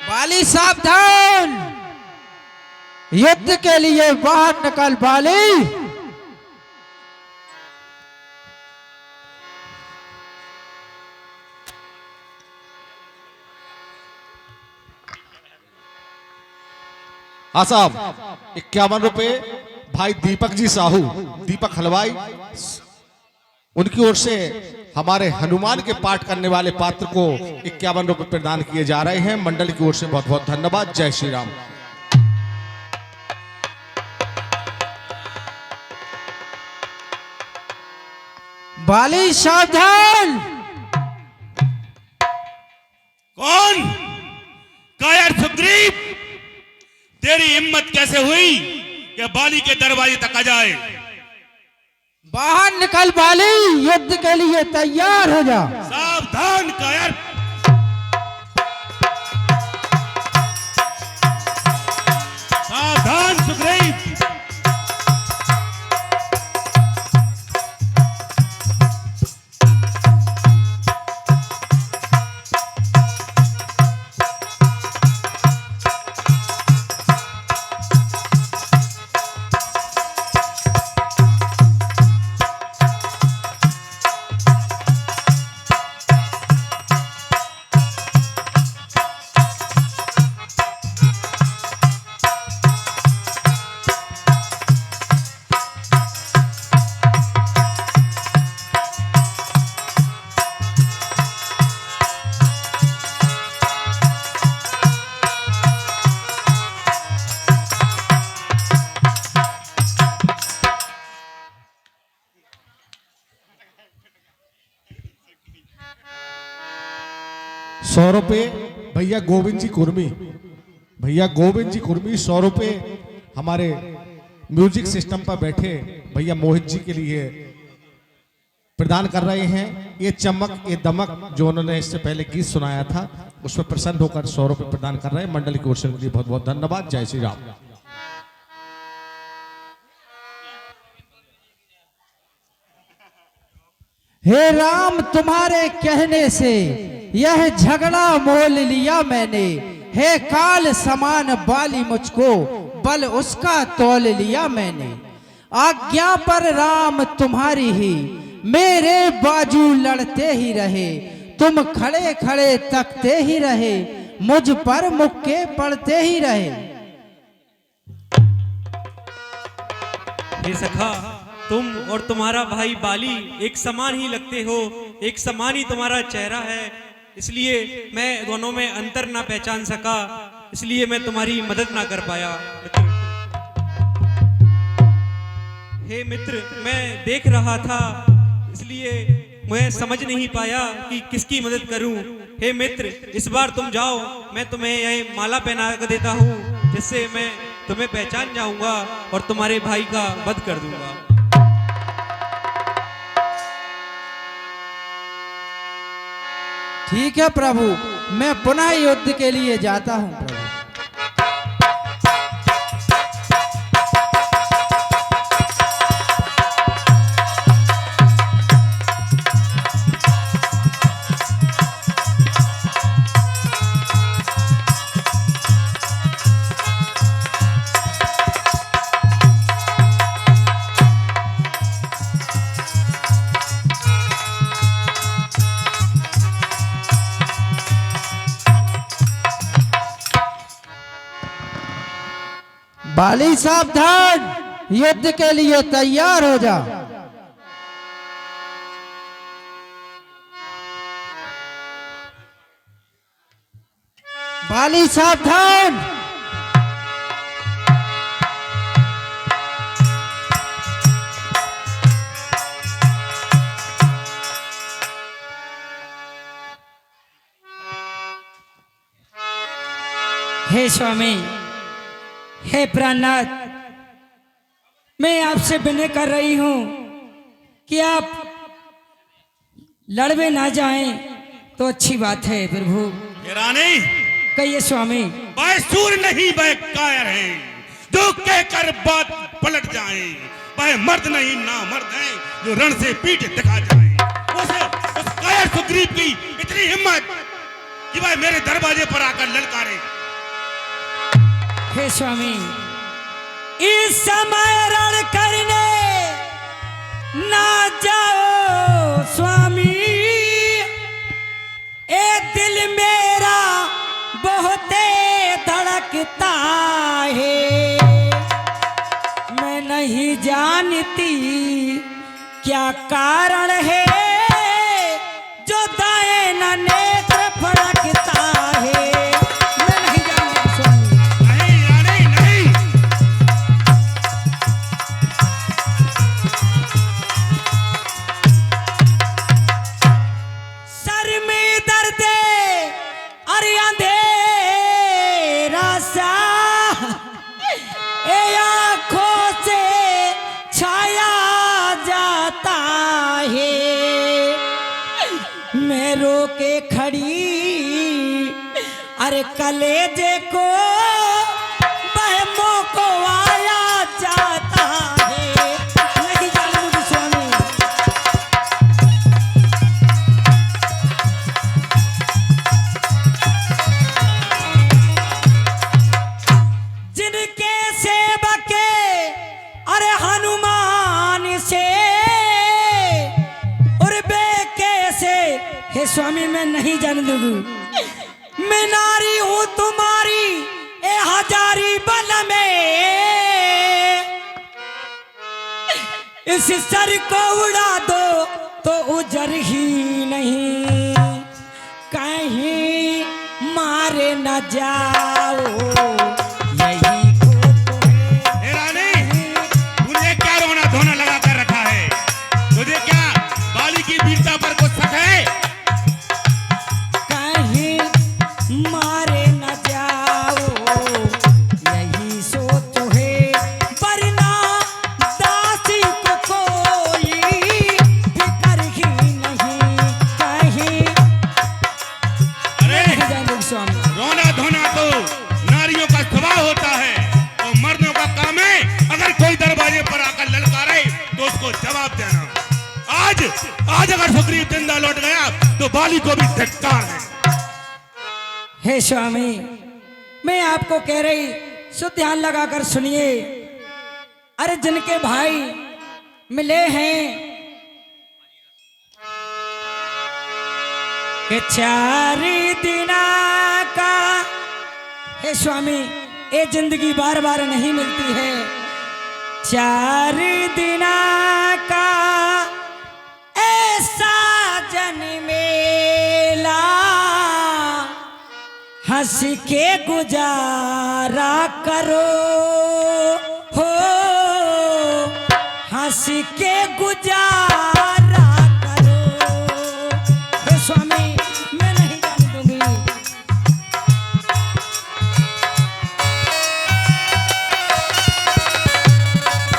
बाली सावधान, युद्ध के लिए बाहर निकल बाली। हाँ साहब, 51 रुपए भाई दीपक जी साहू, दीपक हलवाई, उनकी ओर से हमारे हनुमान के पाठ करने वाले पात्र को 51 रुपए प्रदान किए जा रहे हैं। मंडल की ओर से बहुत बहुत धन्यवाद। जय श्री राम। बाली सावधान। कौन? कायर सुग्रीव, तेरी हिम्मत कैसे हुई कि बाली के दरवाजे तक आ जाए? बाहर निकल बाली, युद्ध के लिए तैयार हो जा। सावधान कायर। सावधान सुग्रीव। ₹100 भैया गोविंद जी कुर्मी, भैया गोविंद जी कुर्मी 100 रुपए हमारे म्यूजिक सिस्टम पर बैठे भैया मोहित जी के लिए प्रदान कर रहे हैं। ये चमक ये दमक जो उन्होंने इससे पहले गीत सुनाया था उस पर प्रसन्न होकर 100 रुपए प्रदान कर रहे हैं। मंडल की ओर से उनके लिए बहुत बहुत धन्यवाद। जय श्री राम। हे राम, तुम्हारे कहने से यह झगड़ा मोल लिया मैंने। हे काल समान बाली, मुझको बल उसका तौल लिया मैंने। आज्ञा पर राम तुम्हारी ही, मेरे बाजू लड़ते ही रहे। तुम खड़े खड़े तकते ही रहे, मुझ पर मुक्के पड़ते ही रहे। हे सखा, तुम और तुम्हारा भाई बाली एक समान ही लगते हो, एक समान ही तुम्हारा चेहरा है। इसलिए मैं दोनों में अंतर ना पहचान सका, इसलिए मैं तुम्हारी मदद ना कर पाया। हे मित्र, मैं देख रहा था इसलिए मैं समझ नहीं पाया कि किसकी मदद करूं। हे मित्र, इस बार तुम जाओ, मैं तुम्हें यह माला पहना कर देता हूं, जिससे मैं तुम्हें पहचान जाऊंगा और तुम्हारे भाई का वध कर दूंगा। ठीक है प्रभु, मैं पुनः युद्ध के लिए जाता हूं प्रभु। बाली सावधान, युद्ध के लिए तैयार हो जा। बाली सावधान। हे स्वामी, हे प्राणनाथ, मैं आपसे विनय कर रही हूं कि आप लड़वे ना जाएं तो अच्छी बात है प्रभु। ये रानी, कहिए स्वामी। वह सूर नहीं, वह कायर है जो कहकर बात पलट जाए। वह मर्द नहीं, ना मर्द है जो रण से पीठ दिखा जाए। उस कायर सुग्रीव की इतनी हिम्मत कि वह मेरे दरवाजे पर आकर ललकारे हे स्वामी, इस समय रण करने ना जाओ स्वामी, ए दिल मेरा बहुते धड़कता है। मैं नहीं जानती क्या कारण है जो दाएं न नेत्र फड़कता है। मैं नहीं जानती स्वामी। नहीं रानी नहीं। सर में दर्द अरे अंधेरा सा, ए आँखों से छाया जाता है। मैं रो के खड़ी अरे कलेजे को बहमों को आया जाता है। नहीं जानूंगी स्वामी। जिनके सेवक अरे हनुमान से और कैसे हे स्वामी मैं नहीं जान दूंगी। मैं नारी हूं तुम्हारी ए हजारी बल में, इस सर को उड़ा दो तो उजर ही नहीं, कहीं मारे न जाओ यही को तो है। ए रानी, तुझे क्या रोना धोना लगा कर रखा है? तुझे क्या बाली की वीरता पर कुछ शक है? कहीं मारे न जाओ यही सोच है, वरना दासी को कोई फिक्र ही नहीं कहीं। अरे नहीं जानते स्वामी। रोना धोना तो नारियों का स्वभाव होता है और मर्दों का काम है। अगर कोई दरवाजे पर आकर ललकारे तो उसको जवाब देना। आज अगर सुग्रीव जिंदा लौट गया तो बाली को भी धिक्कार है। हे स्वामी, मैं आपको कह रही सो ध्यान लगाकर सुनिए। अरे जिनके भाई मिले हैं कि 4 दिना का, हे स्वामी ये जिंदगी बार बार नहीं मिलती है। 4 दिना का ऐसा जन्मेला, हंस के गुजारा करो हो, हंस के गुजारा करो। हे स्वामी मैं नहीं जान दूंगी।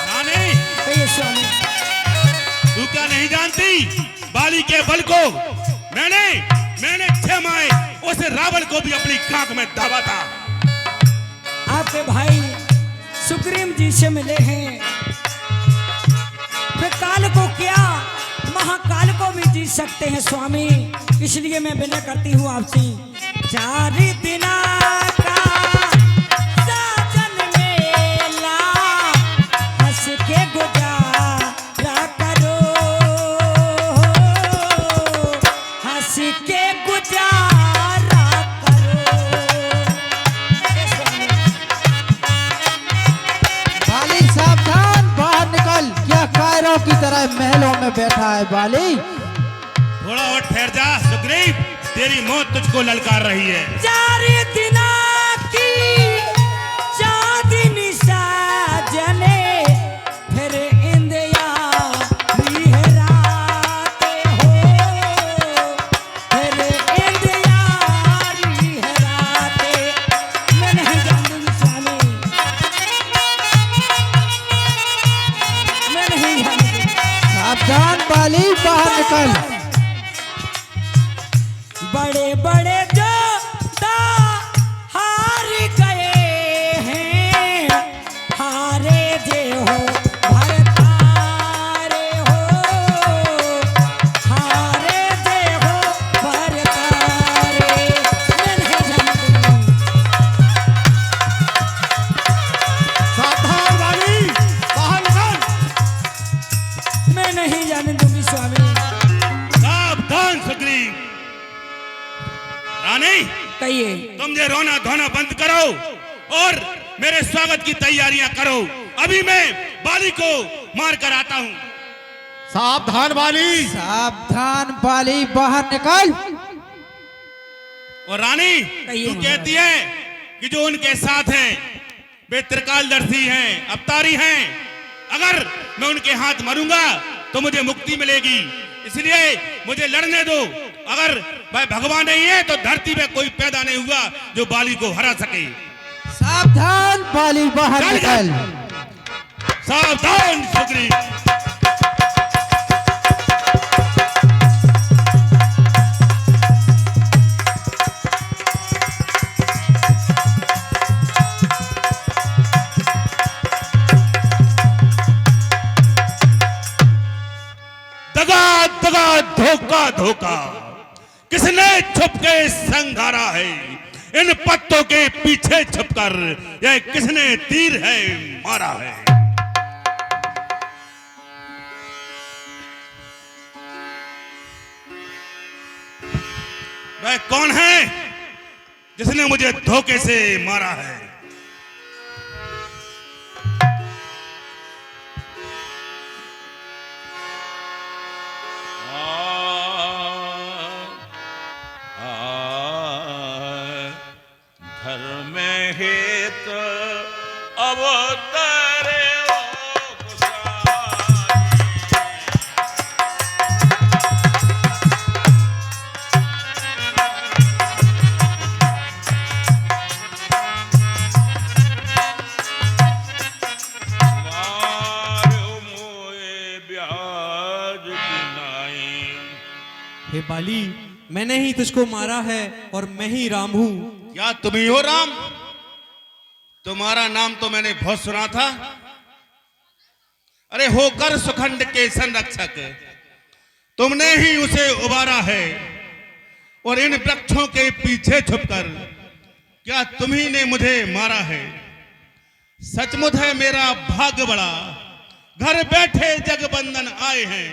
रानी, हे स्वामी। तू क्या नहीं जानती बाली के बल को? मैंने 6 माह उस रावण को भी अपनी खाक में दाबा था। आपके भाई सुग्रीव जी से मिले हैं, वे काल को क्या महाकाल को भी जीत सकते हैं स्वामी। इसलिए मैं विनय करती हूँ आपसे। 4 दिना का साजन मेला, हंस के गुजारा करो, हंस के गुजारा करो। हे स्वामी। बाली सावधान, बाहर निकल। क्या कायरों की तरह महलों में बैठा है बाली? थोड़ा और ठहर जा सुग्रीव, तेरी मौत तुझको ललकार रही है। 4 दिना की चांदनी साजने, फिर इंदिया रिहराते हो, फिर इंदिया रिहराते। मैं नहीं जानूंगी स्वामी, मैं नहीं जानूंगी। सावधान बाली, बाहर निकल। बड़े बड़े जो हार गए हैं, हारे जे हो भरतारे हो, हारे जे हो भरतारे। मैं नहीं जानती। बताइए। तुम ये रोना धोना बंद करो और मेरे स्वागत की तैयारियां करो। अभी मैं बाली को मार कर आता हूं। सावधान बाली। सावधान बाली, बाहर निकल। और रानी कहिए तू महाराज। कहती है कि जो उनके साथ हैं वे त्रिकालदर्शी हैं, अवतारी हैं। अगर मैं उनके हाथ मरूंगा तो मुझे मुक्ति मिलेगी, इसलिए मुझे लड़ने दो। अगर मैं भगवान नहीं है तो धरती में कोई पैदा नहीं हुआ जो बाली को हरा सके। सावधान बाली, बाहर चल, निकल। सावधान सुग्रीव। दगा दगा धोखा धोखा किसने छुप के संघारा है? इन पत्तों के पीछे छुपकर यह किसने तीर है मारा है? वह कौन है जिसने मुझे धोखे से मारा है? धर्म हेत अवतारे ओ गुसाई। मारो मोए ब्याज बिनाई। हे बाली, मैंने ही तुझको मारा है और मैं ही राम हूँ। क्या तुम ही हो राम? तुम्हारा नाम तो मैंने बहुत सुना था। अरे होकर सुखंड के संरक्षक तुमने ही उसे उबारा है, और इन वृक्षों के पीछे छुपकर क्या तुम ही ने मुझे मारा है? सचमुच है मेरा भाग्य बड़ा, घर बैठे जगबंधन आए हैं।